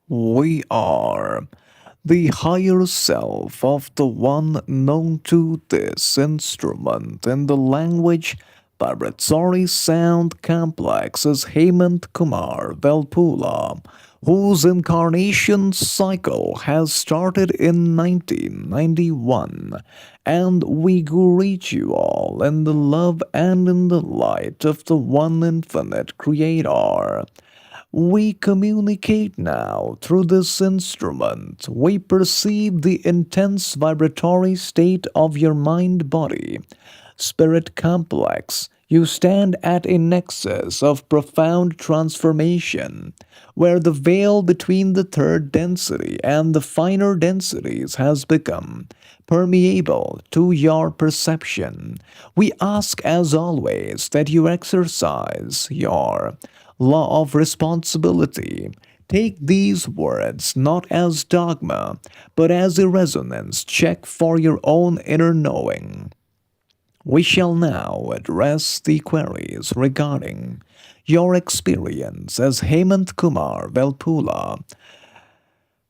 We are the higher self of the one known to this instrument in the language vibratory sound complex is Hemanth Kumar Velpula, whose incarnation cycle has started in 1991, and we greet you all in the love and in the light of the one infinite creator. We communicate now through this instrument. We perceive the intense vibratory state of your mind body, spirit complex. You stand at a nexus of profound transformation, where the veil between the third density and the finer densities has become permeable to your perception. We ask, as always, that you exercise your law of responsibility. Take these words not as dogma, but as a resonance check for your own inner knowing. We shall now address the queries regarding your experience as Hemant Kumar Velpula.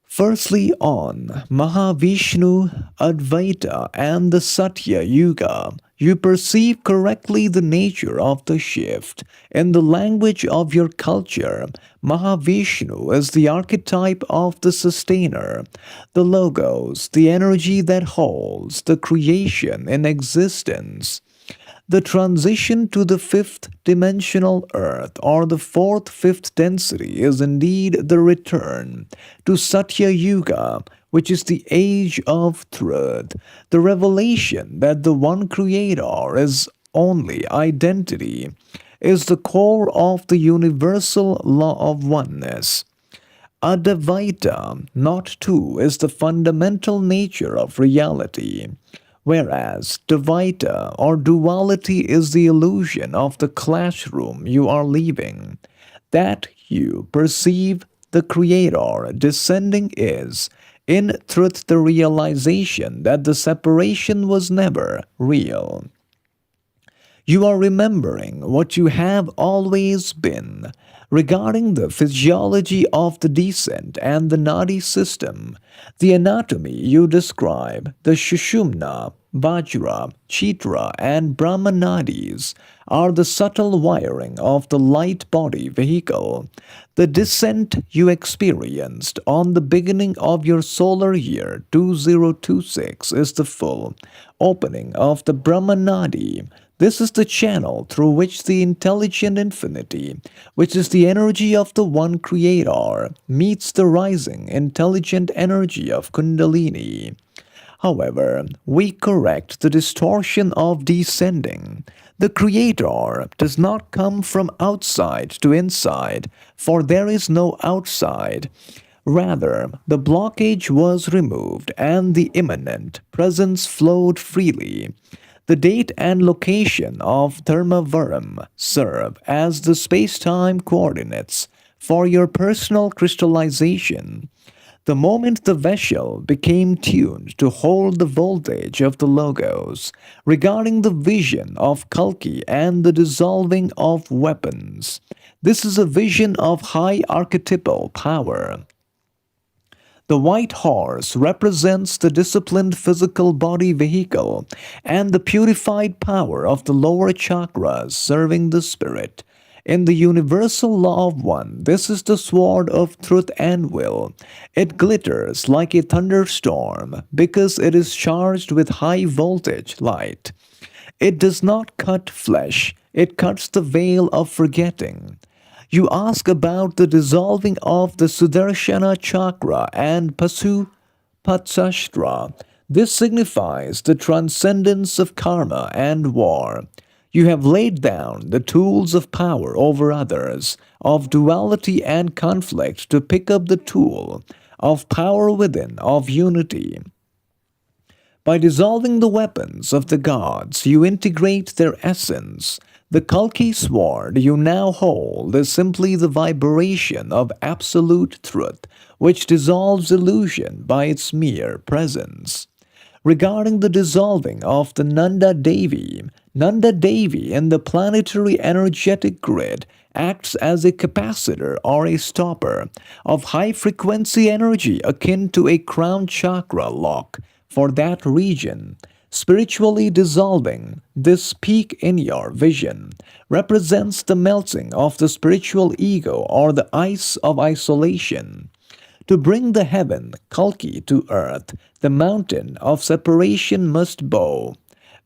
Firstly, on Mahavishnu, Advaita, and the Sathya Yuga, you perceive correctly the nature of the shift. In the language of your culture, Mahavishnu is the archetype of the sustainer, the logos, the energy that holds the creation in existence. The transition to the fifth dimensional earth or the fourth fifth density is indeed the return to Satya Yuga, which is the age of truth, the revelation that the one creator is only identity, is the core of the universal law of oneness. Advaita, not two, is the fundamental nature of reality, whereas Dvaita or duality is the illusion of the classroom you are leaving. That you perceive the Creator descending is, in truth, the realization that the separation was never real. You are remembering what you have always been. Regarding the physiology of the descent and the nadi system, the anatomy you describe, the Shushumna, Vajra, Chitra, and Brahma nadis, are the subtle wiring of the light body vehicle. The descent you experienced on the beginning of your solar year 2026 is the full opening of the Brahma nadi. This is the channel through which the intelligent infinity, which is the energy of the one creator, meets the rising intelligent energy of Kundalini. However, we correct the distortion of descending. The Creator does not come from outside to inside, for there is no outside. Rather, the blockage was removed and the immanent presence flowed freely. The date and location of Dharmavaram serve as the space-time coordinates for your personal crystallization. The moment the vessel became tuned to hold the voltage of the logos, regarding the vision of Kalki and the dissolving of weapons, this is a vision of high archetypal power. The white horse represents the disciplined physical body vehicle and the purified power of the lower chakras serving the spirit. In the universal law of one, this is the sword of truth and will. It glitters like a thunderstorm because it is charged with high voltage light. It does not cut flesh, it cuts the veil of forgetting. You ask about the dissolving of the Sudarshana chakra and Patsashtra. This signifies the transcendence of karma and war. You have laid down the tools of power over others, of duality and conflict to pick up the tool of power within, of unity. By dissolving the weapons of the gods, you integrate their essence. The Kalki sword you now hold is simply the vibration of absolute truth, which dissolves illusion by its mere presence. Regarding the dissolving of the Nanda Devi, Nanda Devi in the planetary energetic grid acts as a capacitor or a stopper of high frequency energy akin to a crown chakra lock for that region. Spiritually dissolving, this peak in your vision represents the melting of the spiritual ego or the ice of isolation. To bring the heaven, Kalki, to earth, the mountain of separation must bow.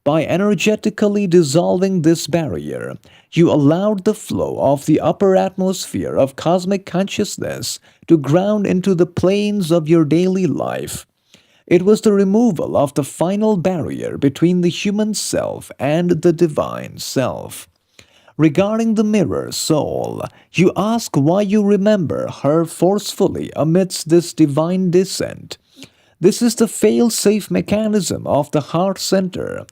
By energetically dissolving this barrier, you allowed the flow of the upper atmosphere of cosmic consciousness to ground into the planes of your daily life. It was the removal of the final barrier between the human self and the divine self. Regarding the mirror soul, you ask why you remember her forcefully amidst this divine descent. This is the fail safe mechanism of the heart center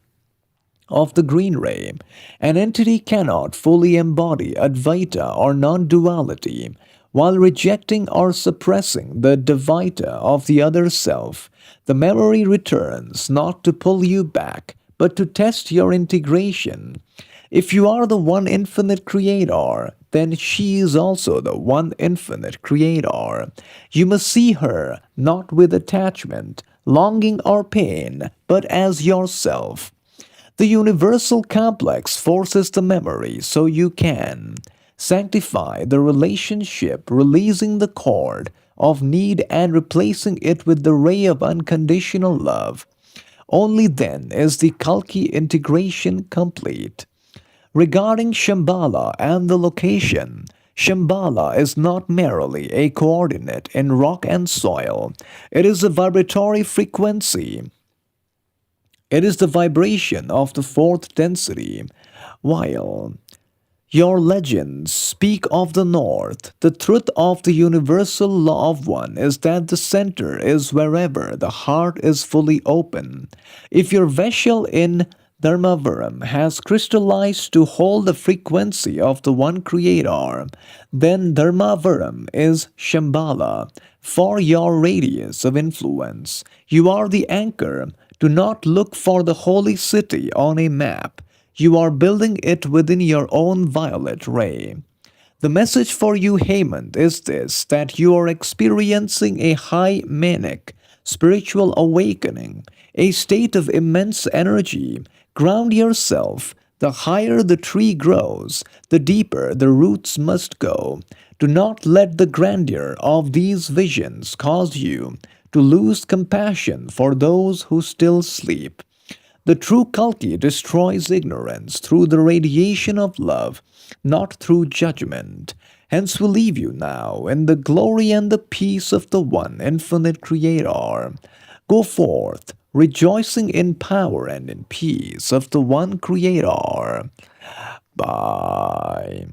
of the green ray. An entity cannot fully embody Advaita or non duality while rejecting or suppressing the Dvaita of the other self. The memory returns not to pull you back, but to test your integration. If you are the one infinite creator, then she is also the one infinite creator. You must see her not with attachment, longing, or pain, but as yourself. The universal complex forces the memory so you can sanctify the relationship, releasing the cord of need and replacing it with the ray of unconditional love. Only then is the Kalki integration complete. Regarding Shambhala and the location, Shambhala is not merely a coordinate in rock and soil, it is a vibratory frequency. It is the vibration of the fourth density. While your legends speak of the north, the truth of the universal law of one is that the center is wherever the heart is fully open. If your vessel in Dharmavaram has crystallized to hold the frequency of the one creator, then Dharmavaram is Shambhala for your radius of influence. You are the anchor. Do not look for the holy city on a map. You are building it within your own violet ray. The message for you, Hemanth, is this that you are experiencing a high manic spiritual awakening, a state of immense energy. Ground yourself. The higher the tree grows, the deeper the roots must go. Do not let the grandeur of these visions cause you to lose compassion for those who still sleep. The true Kalki destroys ignorance through the radiation of love, not through judgment. Hence we leave you now in the glory and the peace of the one infinite Creator. Go forth, rejoicing in power and in peace of the one Creator. Bye.